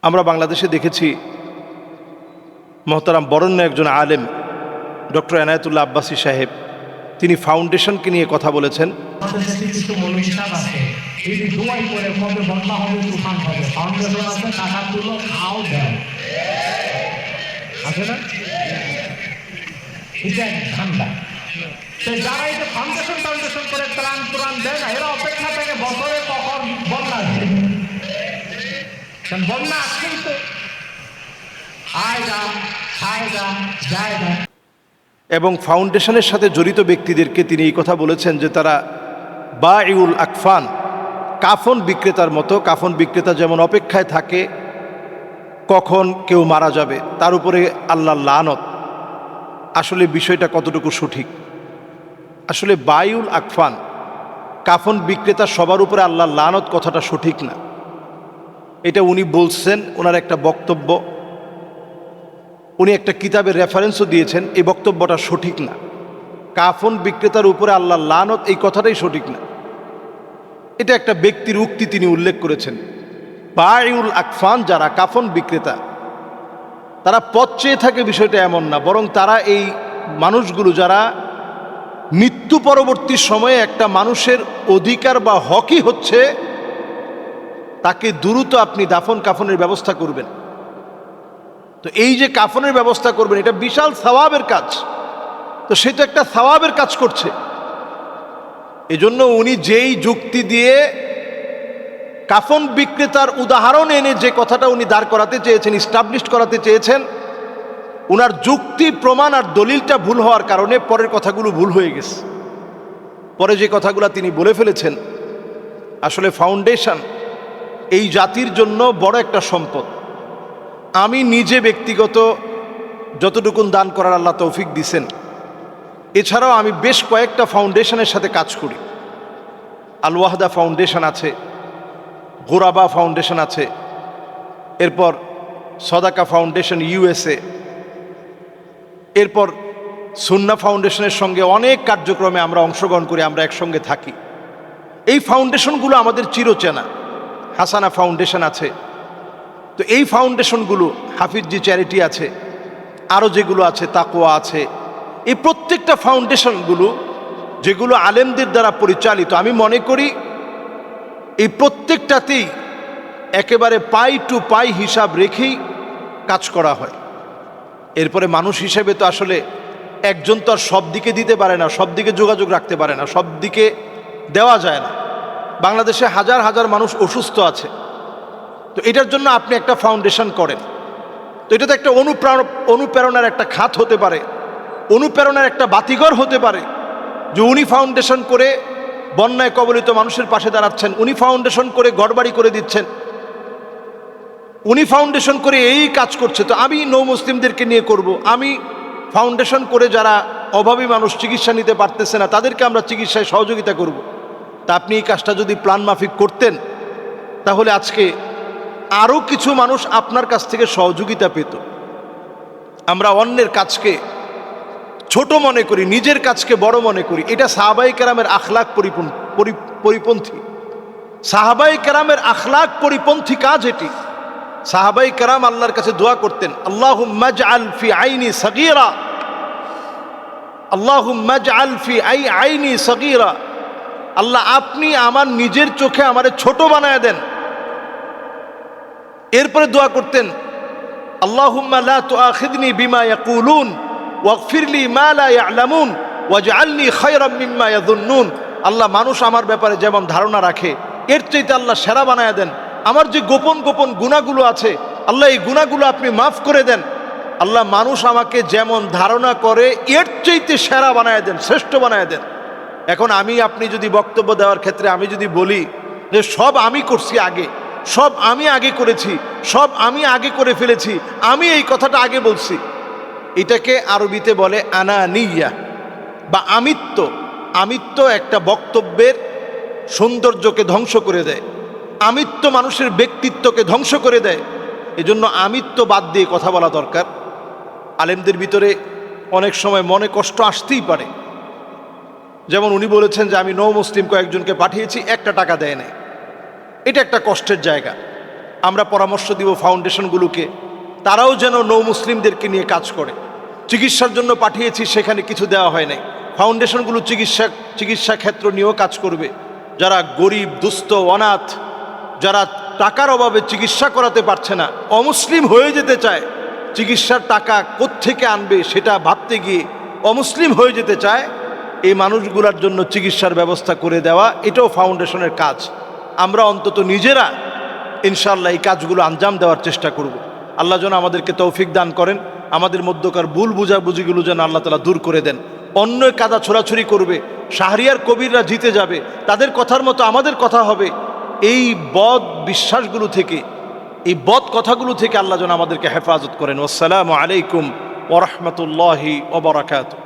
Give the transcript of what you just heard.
আমরা বাংলাদেশে দেখেছি মহতারাম বরেণ্য একজন আলেম ডক্টর এনায়েতুল্লাহ আব্বাসী সাহেব, তিনি ফাউন্ডেশনকে নিয়ে কথা বলেছেন। যারা এই যে ফাউন্ডেশন করে ত্রাণ দেয় না, এরা অপেক্ষা থেকে বছরে কখন বন্যা আসবে। বন্যা আসছেই তো, যায় না। এবং ফাউন্ডেশনের সাথে জড়িত ব্যক্তিদেরকে তিনি এই কথা বলেছেন যে তারা বাঈউল আকফান, কাফন বিক্রেতার মতো। কাফন বিক্রেতা যেমন অপেক্ষায় থাকে কখন কেউ মারা যাবে, তার উপরে আল্লাহর লানত। আসলে বিষয়টা কতটুকু সঠিক? আসলে বায়ুল আকফান, কাফন বিক্রেতা সবার উপরে আল্লাহর লানত কথাটা সঠিক না। এটা উনি বলছেন, ওনার একটা বক্তব্য, উনি একটা কিতাবের রেফারেন্সও দিয়েছেন। এই বক্তব্যটা সঠিক না। কাফন বিক্রেতার উপরে আল্লাহর লানত এই কথাটাই সঠিক না। এটা একটা ব্যক্তির উক্তি তিনি উল্লেখ করেছেন। বায়ুল আকফান যারা কাফন বিক্রেতা, তারা পথ চেয়ে থাকে বিষয়টা এমন না, বরং তারা এই মানুষগুলো যারা মৃত্যু পরবর্তী সময়ে একটা মানুষের অধিকার বা হকই হচ্ছে তাকে দ্রুত আপনি দাফন কাফনের ব্যবস্থা করবেন। তো এই যে কাফনের ব্যবস্থা করবেন, এটা বিশাল সওয়াবের কাজ। তো সে তো একটা সওয়াবের কাজ করছে। এজন্য উনি যেই যুক্তি দিয়ে কাফন বিক্রেতার উদাহরণ এনে যে কথাটা উনি দাঁড় করাতে চেয়েছেন, ইস্টাবলিশ করাতে চেয়েছেন, উনার যুক্তি প্রমাণ আর দলিলটা ভুল হওয়ার কারণে পরের কথাগুলো ভুল হয়ে গেছে। পরে যে কথাগুলো তিনি বলে ফেলেছেন, আসলে ফাউন্ডেশন এই জাতির জন্য বড় একটা সম্পদ। আমি নিজে ব্যক্তিগত যতটুকুন দান করার আল্লাহ তৌফিক দিছেন, এছাড়াও আমি বেশ কয়েকটা ফাউন্ডেশনের সাথে কাজ করি। আল ওয়াহদা ফাউন্ডেশন আছে, গোরাবা ফাউন্ডেশন আছে, এরপর সদাকা ফাউন্ডেশন ইউএসএ, এরপর সুন্নাহ ফাউন্ডেশনের সঙ্গে অনেক কার্যক্রমে আমরা অংশগ্রহণ করি, আমরা একসঙ্গে থাকি। এই ফাউন্ডেশনগুলো আমাদের চিরচেনা। হাসানা ফাউন্ডেশন আছে। তো এই ফাউন্ডেশনগুলো, হাফিজি চ্যারিটি আছে, আরও যেগুলো আছে, তাকওয়া আছে, এই প্রত্যেকটা ফাউন্ডেশনগুলো যেগুলো আলেমদের দ্বারা পরিচালিত, আমি মনে করি এই প্রত্যেকটাতেই একেবারে পাই টু পাই হিসাব রেখেই কাজ করা হয়। এরপরে মানুষ হিসেবে তো আসলে একজন তো আর সব দিকে দিতে পারে না, সব দিকে যোগাযোগ রাখতে পারে না, সব দিকে দেওয়া যায় না। বাংলাদেশে হাজার হাজার মানুষ অসুস্থ আছে। তো এটার জন্য আপনি একটা ফাউন্ডেশন করেন, তো এটা তো একটা অনুপ্রেরণার একটা খাত হতে পারে, অনুপ্রেরণার একটা বাতিঘর হতে পারে যে উনি ফাউন্ডেশন করে বন্যায় কবলিত মানুষের পাশে দাঁড়াচ্ছেন, উনি ফাউন্ডেশন করে ঘরবাড়ি করে দিচ্ছেন, উনি ফাউন্ডেশন করে এই কাজ করছে, তো আমি নৌ মুসলিমদেরকে নিয়ে করব। আমি ফাউন্ডেশন করে যারা অভাবী মানুষ চিকিৎসা নিতে পারতেছে না তাদেরকে আমরা চিকিৎসায় সহযোগিতা করব। তা আপনি এই কাজটা যদি প্ল্যান মাফিক করতেন, তাহলে আজকে আরও কিছু মানুষ আপনার কাছ থেকে সহযোগিতা পেত। আমরা অন্যের কাজকে ছোট মনে করি, নিজের কাজকে বড় মনে করি। এটা সাহাবায়ে কেরামের আখলাক পরিপন্থী। সাহাবায়ে কেরামের আখলাক পরিপন্থী কাজ এটি। সাহাবায়ে কেরাম আল্লাহর কাছে দোয়া করতেন, আল্লাহুম্মা জাআল ফি আইনি সগীরা, আল্লাহুম্মা জাআল ফি আইনি সগীরা, আল্লাহ আপনি আমার নিজের চোখে আমারে ছোট বানায় দেন। এরপরে দোয়া করতেন, আল্লাহুম্মা লা তুআখিযনি বিমা ইয়াকুলুন ওয়াগফিরলি মা লা ইয়ালামুন ওয়াজআলনি খায়রাম মিম্মা ইয়াযুন্নুন। আল্লাহ মানুষ আমার ব্যাপারে যেমন ধারণা রাখে এর চাইতে আল্লাহ সেরা বানায় দেন। আমার যে গোপন গোপন গুনাহগুলো আছে, আল্লাহ এই গুনাহগুলো আপনি মাফ করে দেন। আল্লাহ মানুষ আমাকে যেমন ধারণা করে এর চাইতে সেরা বানায় দেন, শ্রেষ্ঠ বানায় দেন। এখন আমি আপনি যদি বক্তব্য দেওয়ার ক্ষেত্রে আমি যদি বলি যে সব আমি করছি আগে, সব আমি আগে করেছি, সব আমি আগে করে ফেলেছি, আমি এই কথাটা আগে বলছি, এটাকে আরবিতে বলে আনানিয়া বা আমিত্ব। আমিত্ব একটা বক্তব্যের সৌন্দর্যকে ধ্বংস করে দেয়, আমিত্ব মানুষের ব্যক্তিত্বকে ধ্বংস করে দেয়। এজন্য আমিত্ব বাদ দিয়ে কথা বলা দরকার। আলেমদের ভিতরে অনেক সময় মনে কষ্ট আসতেই পারে। যেমন উনি বলেছেন যে আমি নৌ মুসলিম কয়েকজনকে পাঠিয়েছি, একটা টাকা দেয় নাই। এটা একটা কষ্টের জায়গা। আমরা পরামর্শ দিব ফাউন্ডেশনগুলোকে, তারাও যেন নৌ মুসলিমদেরকে নিয়ে কাজ করে। চিকিৎসার জন্য পাঠিয়েছি, সেখানে কিছু দেওয়া হয় নাই। ফাউন্ডেশনগুলো চিকিৎসা ক্ষেত্র নিয়েও কাজ করবে। যারা গরিব, দুস্থ, অনাথ, যারা টাকার অভাবে চিকিৎসা করাতে পারছে না, অমুসলিম হয়ে যেতে চায়, চিকিৎসার টাকা কোত্থেকে আনবে সেটা ভাবতে গিয়ে অমুসলিম হয়ে যেতে চায়, এই মানুষগুলোর জন্য চিকিৎসার ব্যবস্থা করে দেওয়া, এটাও ফাউন্ডেশনের কাজ। আমরা অন্তত নিজেরা ইনশাআল্লাহ এই কাজগুলো আঞ্জাম দেওয়ার চেষ্টা করব। আল্লাহ যেন আমাদেরকে তৌফিক দান করেন, আমাদের মধ্যকার ভুল বুঝাবুঝিগুলো যেন আল্লাহ তাআলা দূর করে দেন। অন্য কাদা ছোড়াছুরি করবে, শাহরিয়ার কবিররা জিতে যাবে, তাদের কথার মতো আমাদের কথা হবে, এই বদ বিশ্বাসগুলো থেকে, এই বদ কথাগুলো থেকে আল্লাহ যেন আমাদেরকে হেফাজত করেন। আসসালামু আলাইকুম ওয়া রাহমাতুল্লাহি ওয়া বারাকাতুহু।